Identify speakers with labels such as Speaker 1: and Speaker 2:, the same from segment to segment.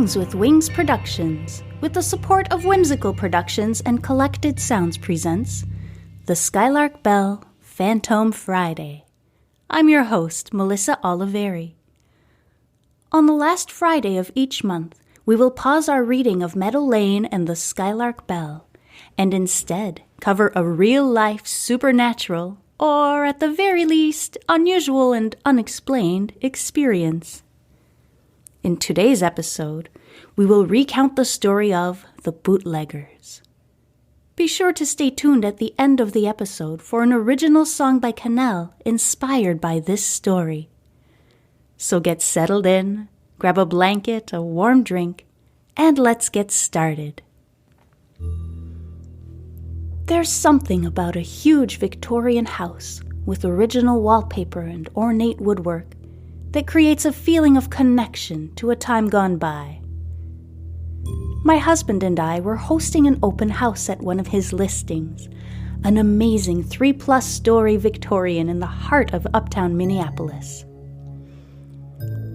Speaker 1: Songs with Wings Productions, with the support of Whimsical Productions and Collected Sounds presents the Skylark Bell Fantôme Friday. I'm your host, Melissa Oliveri. On the last Friday of each month, we will pause our reading of Meadow Lane and the Skylark Bell, and instead cover a real-life supernatural, or at the very least, unusual and unexplained experience. In today's episode, we will recount the story of the Bootleggers. Be sure to stay tuned at the end of the episode for an original song by Canel inspired by this story. So get settled in, grab a blanket, a warm drink, and let's get started. There's something about a huge Victorian house with original wallpaper and ornate woodwork that creates a feeling of connection to a time gone by. My husband and I were hosting an open house at one of his listings, an amazing 3+ story Victorian in the heart of uptown Minneapolis.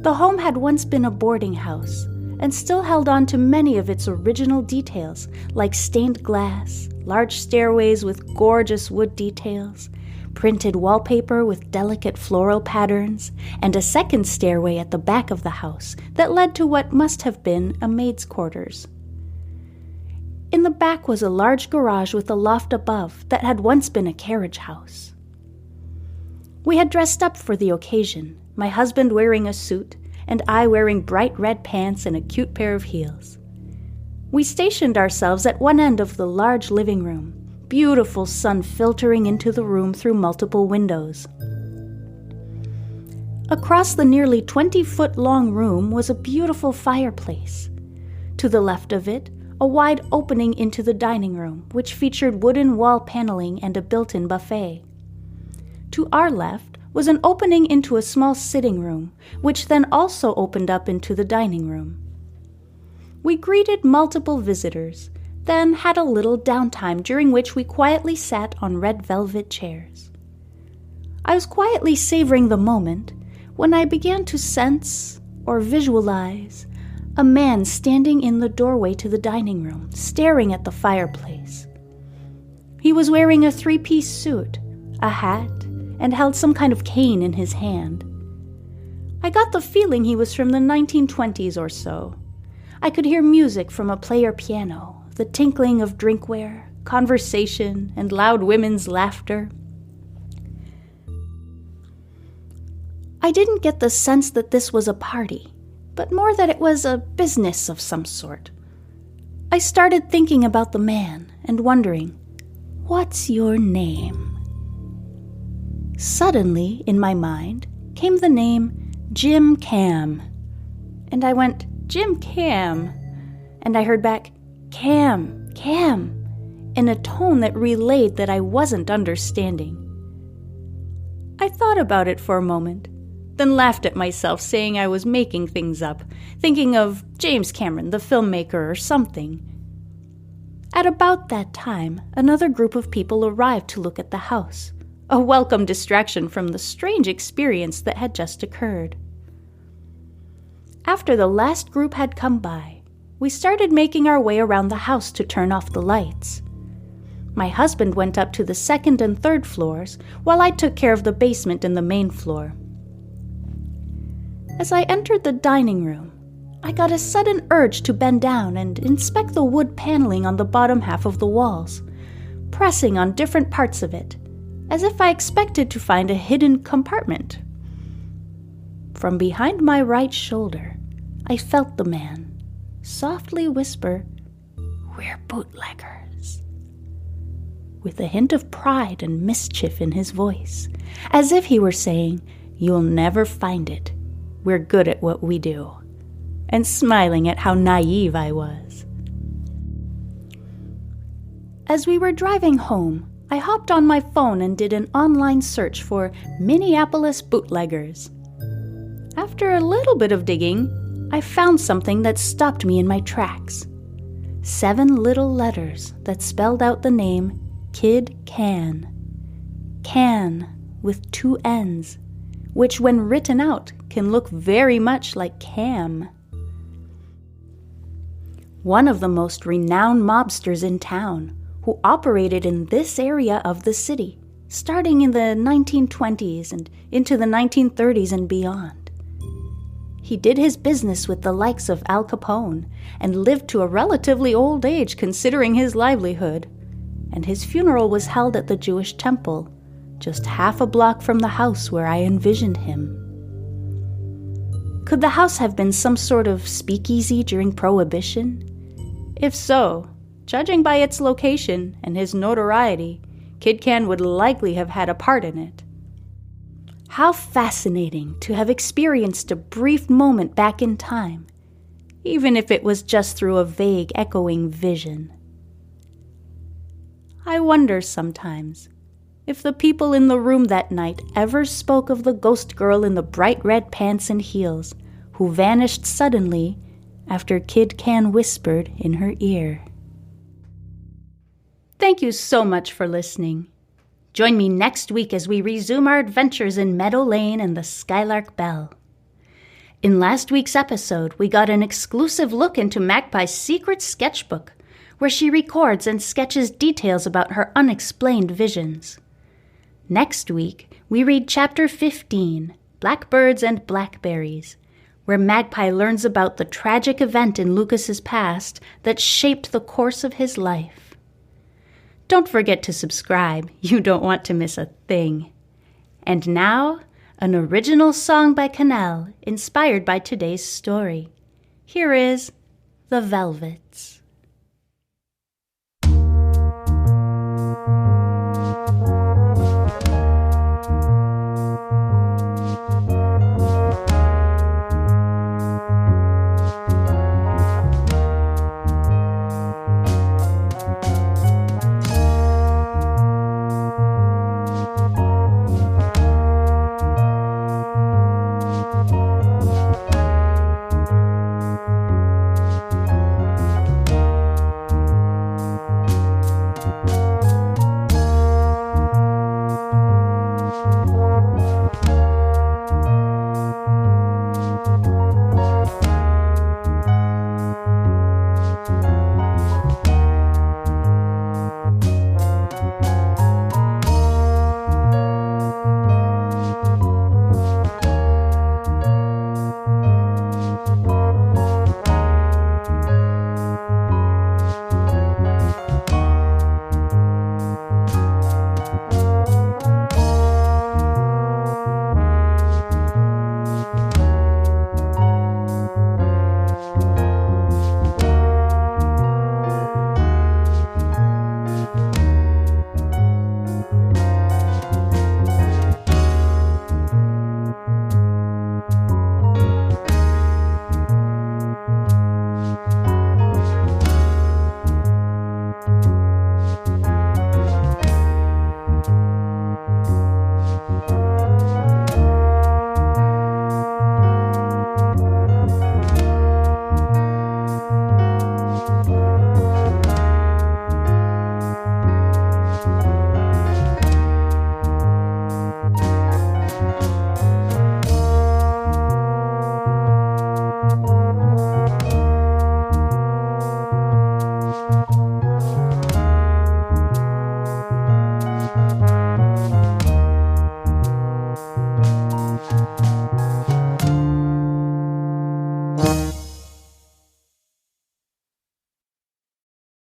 Speaker 1: The home had once been a boarding house and still held on to many of its original details, like stained glass, large stairways with gorgeous wood details, printed wallpaper with delicate floral patterns, and a second stairway at the back of the house that led to what must have been a maid's quarters. In the back was a large garage with a loft above that had once been a carriage house. We had dressed up for the occasion, my husband wearing a suit, and I wearing bright red pants and a cute pair of heels. We stationed ourselves at one end of the large living room, beautiful sun filtering into the room through multiple windows. Across the nearly 20-foot-long room was a beautiful fireplace. To the left of it, a wide opening into the dining room, which featured wooden wall paneling and a built-in buffet. To our left was an opening into a small sitting room, which then also opened up into the dining room. We greeted multiple visitors, then had a little downtime during which we quietly sat on red velvet chairs. I was quietly savoring the moment when I began to sense, or visualize, a man standing in the doorway to the dining room, staring at the fireplace. He was wearing a 3-piece suit, a hat, and held some kind of cane in his hand. I got the feeling he was from the 1920s or so. I could hear music from a player piano, the tinkling of drinkware, conversation, and loud women's laughter. I didn't get the sense that this was a party, but more that it was a business of some sort. I started thinking about the man and wondering, "What's your name?" Suddenly, in my mind, came the name Jim Cam. And I went, "Jim Cam." And I heard back, "Cam, Cam," in a tone that relayed that I wasn't understanding. I thought about it for a moment, then laughed at myself, saying I was making things up, thinking of James Cameron, the filmmaker, or something. At about that time, another group of people arrived to look at the house, a welcome distraction from the strange experience that had just occurred. After the last group had come by, we started making our way around the house to turn off the lights. My husband went up to the 2nd and 3rd floors, while I took care of the basement and the main floor. As I entered the dining room, I got a sudden urge to bend down and inspect the wood paneling on the bottom half of the walls, pressing on different parts of it, as if I expected to find a hidden compartment. From behind my right shoulder, I felt the man softly whisper, "We're bootleggers," with a hint of pride and mischief in his voice, as if he were saying, "You'll never find it. We're good at what we do," and smiling at how naive I was. As we were driving home, I hopped on my phone and did an online search for Minneapolis bootleggers. After a little bit of digging, I found something that stopped me in my tracks. 7 little letters that spelled out the name Kid Can. Can with 2 N's, which when written out can look very much like Cam. one of the most renowned mobsters in town, who operated in this area of the city, starting in the 1920s and into the 1930s and beyond. He did his business with the likes of Al Capone and lived to a relatively old age considering his livelihood, and his funeral was held at the Jewish temple, just half a block from the house where I envisioned him. Could the house have been some sort of speakeasy during Prohibition? If so, judging by its location and his notoriety, Kid Can would likely have had a part in it. How fascinating to have experienced a brief moment back in time, even if it was just through a vague, echoing vision. I wonder sometimes if the people in the room that night ever spoke of the ghost girl in the bright red pants and heels who vanished suddenly after Kid Can whispered in her ear. Thank you so much for listening. Join me next week as we resume our adventures in Meadow Lane and the Skylark Bell. In last week's episode, we got an exclusive look into Magpie's secret sketchbook, where she records and sketches details about her unexplained visions. Next week, we read Chapter 15, Blackbirds and Blackberries, where Magpie learns about the tragic event in Lucas's past that shaped the course of his life. Don't forget to subscribe. You don't want to miss a thing. And now, an original song by Canal, inspired by today's story. Here is The Velvets.